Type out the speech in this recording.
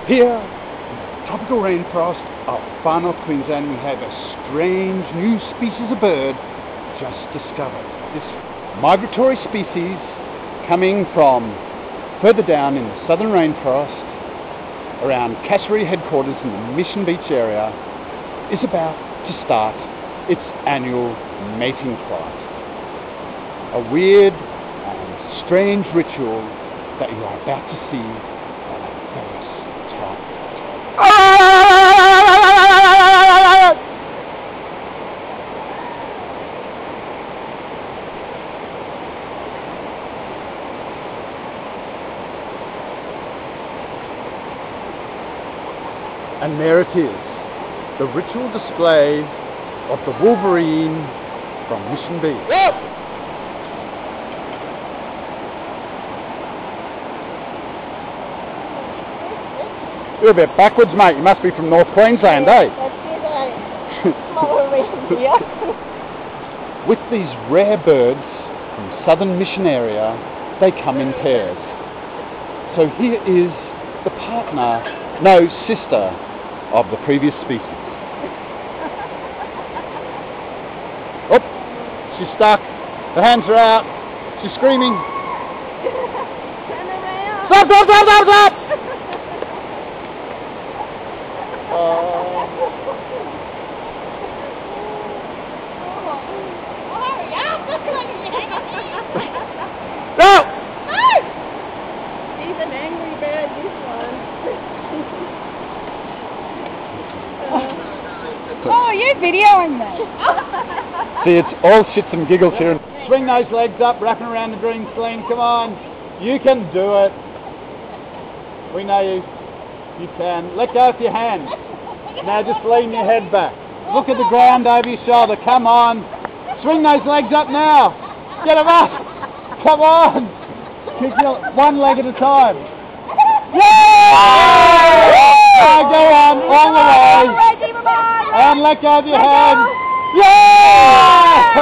Here, in the tropical rainforest of Far North Queensland, we have a strange new species of bird just discovered. This migratory species, coming from further down in the southern rainforest, around Cassowary headquarters in the Mission Beach area, is about to start its annual mating flight. A weird and strange ritual that you are about to see for the first time. And there it is, the ritual display of the Wolverine from Mission Beach. You're a bit backwards, mate. You must be from North Queensland, eh? With these rare birds from southern Mission area, they come in pairs. So here is the partner, no, sister, of the previous species. Oh, she's stuck. The hands are out. She's screaming. Turn around. Stop, stop, stop, stop, stop! Hurry up! No! No! He's an angry bird, this one. Oh, you're videoing me. See, it's all shits and giggles here. Swing those legs up, wrapping around the green sling. Come on. You can do it. We know you. You can. Let go of your hands. Now just lean your head back. Look at the ground over your shoulder. Come on. Swing those legs up now. Get them up. Come on. Keep your one leg at a time. Yeah! Now go on, all the way. And let go of your hands. Yeah!